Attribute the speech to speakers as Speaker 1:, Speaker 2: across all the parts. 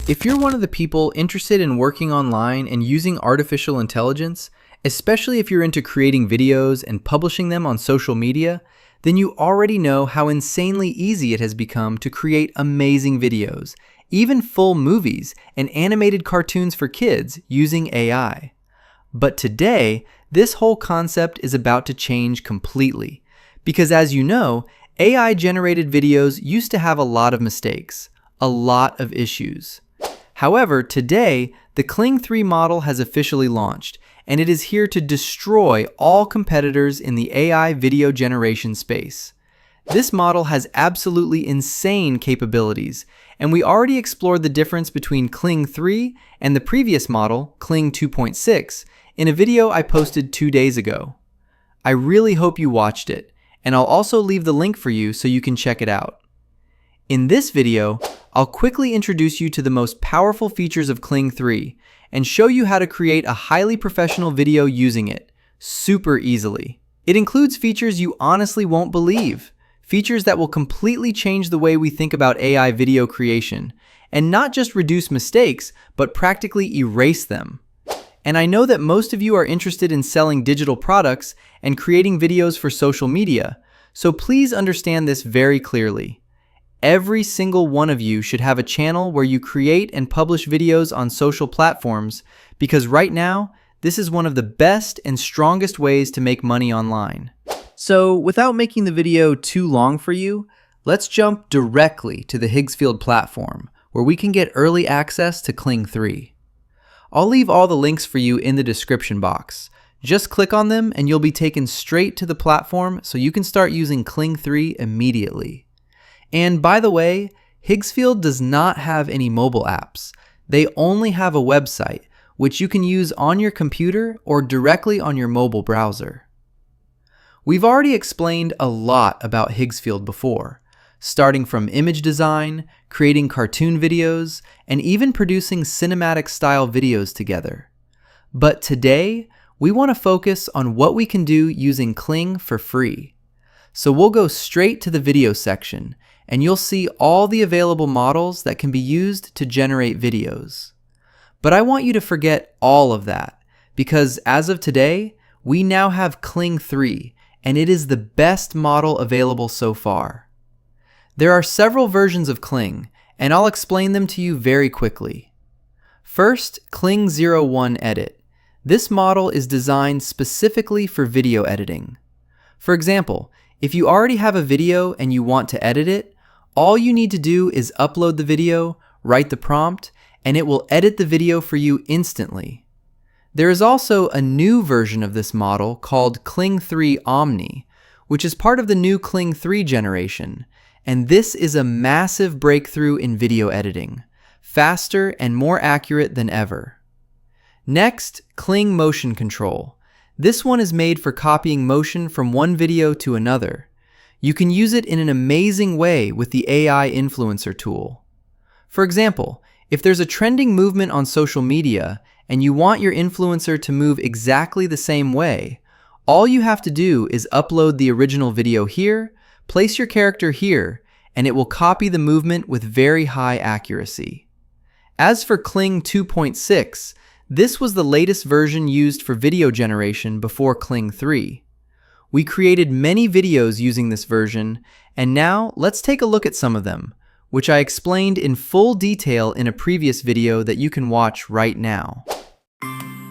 Speaker 1: If you're one of the people interested in working online and using artificial intelligence, especially if you're into creating videos and publishing them on social media, then you already know how insanely easy it has become to create amazing videos, even full movies and animated cartoons for kids using AI. But today, this whole concept is about to change completely. Because as you know, AI-generated videos used to have a lot of mistakes, a lot of issues. However, today, the Kling 3 model has officially launched, and it is here to destroy all competitors in the AI video generation space. This model has absolutely insane capabilities, and we already explored the difference between Kling 3 and the previous model, Kling 2.6, in a video I posted 2 days ago. I really hope you watched it, and I'll also leave the link for you so you can check it out. In this video, I'll quickly introduce you to the most powerful features of Kling 3 and show you how to create a highly professional video using it, super easily. It includes features you honestly won't believe, features that will completely change the way we think about AI video creation, and not just reduce mistakes, but practically erase them. And I know that most of you are interested in selling digital products and creating videos for social media, so please understand this very clearly. Every single one of you should have a channel where you create and publish videos on social platforms, because right now, this is one of the best and strongest ways to make money online. So without making the video too long for you, let's jump directly to the Higgsfield platform, where we can get early access to Kling 3. I'll leave all the links for you in the description box. Just click on them and you'll be taken straight to the platform so you can start using Kling 3 immediately. And by the way, Higgsfield does not have any mobile apps. They only have a website, which you can use on your computer or directly on your mobile browser. We've already explained a lot about Higgsfield before, starting from image design, creating cartoon videos, and even producing cinematic-style videos together. But today, we want to focus on what we can do using Kling for free. So we'll go straight to the video section, and you'll see all the available models that can be used to generate videos. But I want you to forget all of that, because as of today, we now have Kling 3, and it is the best model available so far. There are several versions of Kling, and I'll explain them to you very quickly. First, Kling 01 Edit. This model is designed specifically for video editing. For example, if you already have a video and you want to edit it, all you need to do is upload the video, write the prompt, and it will edit the video for you instantly. There is also a new version of this model called Kling 3 Omni, which is part of the new Kling 3 generation, and this is a massive breakthrough in video editing, faster and more accurate than ever. Next, Kling Motion Control. This one is made for copying motion from one video to another. You can use it in an amazing way with the AI Influencer tool. For example, if there's a trending movement on social media and you want your influencer to move exactly the same way, all you have to do is upload the original video here, place your character here, and it will copy the movement with very high accuracy. As for Kling 2.6, this was the latest version used for video generation before Kling 3. We created many videos using this version, and now let's take a look at some of them, which I explained in full detail in a previous video that you can watch right now.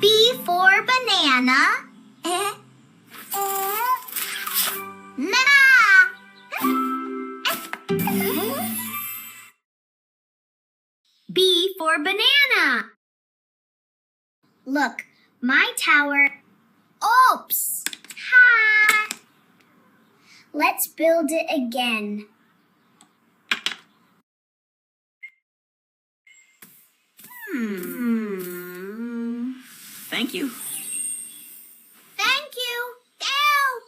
Speaker 2: B for banana. B for banana. Look, my tower. Oops! Ha! Let's build it again.
Speaker 3: Thank you.
Speaker 2: Thank you. Ew!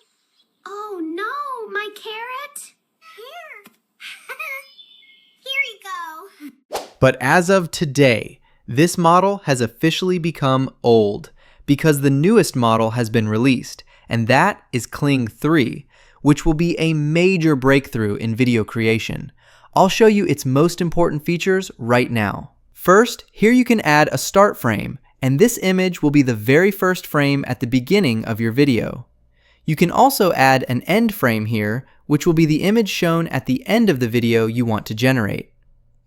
Speaker 2: Oh no, my carrot. Here. Here you go.
Speaker 1: But as of today, this model has officially become old because the newest model has been released, and that is Kling 3, which will be a major breakthrough in video creation. I'll show you its most important features right now. First, here you can add a start frame, and this image will be the very first frame at the beginning of your video. You can also add an end frame here, which will be the image shown at the end of the video you want to generate.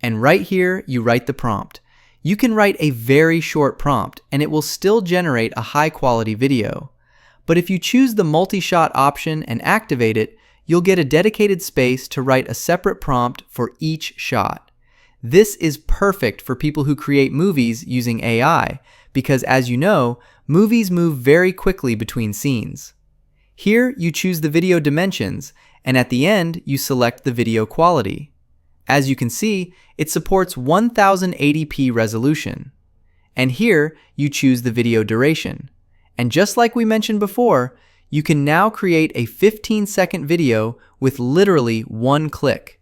Speaker 1: And right here, you write the prompt. You can write a very short prompt, and it will still generate a high-quality video. But if you choose the multi-shot option and activate it, you'll get a dedicated space to write a separate prompt for each shot. This is perfect for people who create movies using AI, because as you know, movies move very quickly between scenes. Here, you choose the video dimensions, and at the end, you select the video quality. As you can see, it supports 1080p resolution. And here, you choose the video duration. And just like we mentioned before, you can now create a 15-second video with literally one click.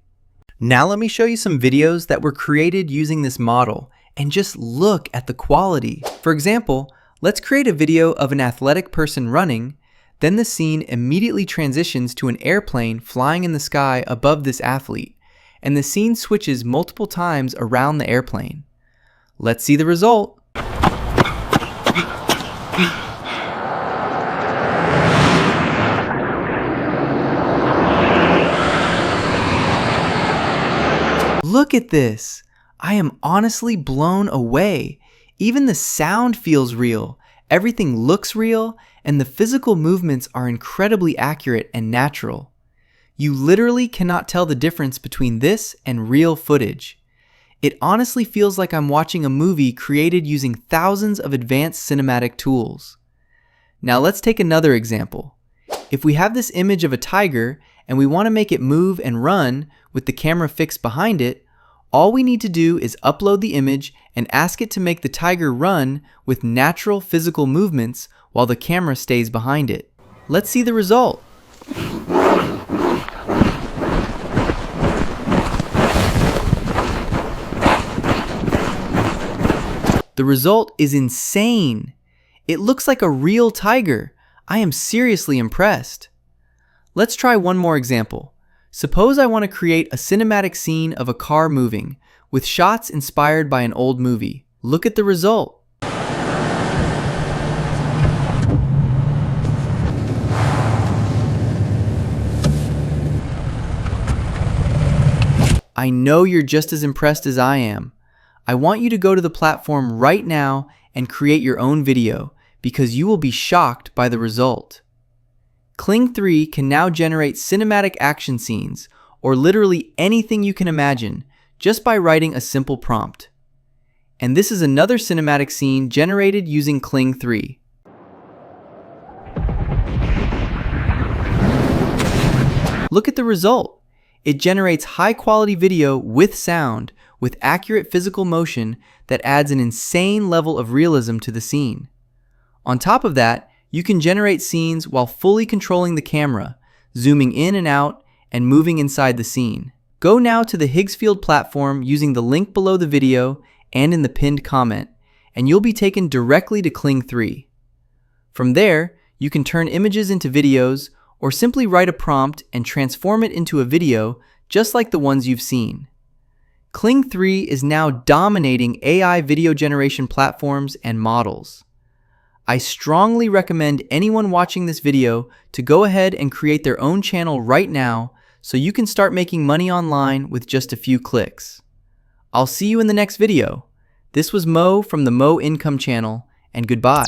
Speaker 1: Now let me show you some videos that were created using this model, and just look at the quality. For example, let's create a video of an athletic person running, then the scene immediately transitions to an airplane flying in the sky above this athlete, and the scene switches multiple times around the airplane. Let's see the result. Look at this! I am honestly blown away. Even the sound feels real, everything looks real, and the physical movements are incredibly accurate and natural. You literally cannot tell the difference between this and real footage. It honestly feels like I'm watching a movie created using thousands of advanced cinematic tools. Now let's take another example. If we have this image of a tiger and we want to make it move and run with the camera fixed behind it, all we need to do is upload the image and ask it to make the tiger run with natural physical movements while the camera stays behind it. Let's see the result. The result is insane. It looks like a real tiger. I am seriously impressed. Let's try one more example. Suppose I want to create a cinematic scene of a car moving, with shots inspired by an old movie. Look at the result. I know you're just as impressed as I am. I want you to go to the platform right now and create your own video, because you will be shocked by the result. Kling 3 can now generate cinematic action scenes, or literally anything you can imagine, just by writing a simple prompt. And this is another cinematic scene generated using Kling 3. Look at the result. It generates high-quality video with sound, with accurate physical motion that adds an insane level of realism to the scene. On top of that, you can generate scenes while fully controlling the camera, zooming in and out, and moving inside the scene. Go now to the Higgsfield platform using the link below the video and in the pinned comment, and you'll be taken directly to Kling 3. From there, you can turn images into videos, or simply write a prompt and transform it into a video just like the ones you've seen. Kling 3 is now dominating AI video generation platforms and models. I strongly recommend anyone watching this video to go ahead and create their own channel right now so you can start making money online with just a few clicks. I'll see you in the next video. This was Mo from the Mo Income channel, and goodbye.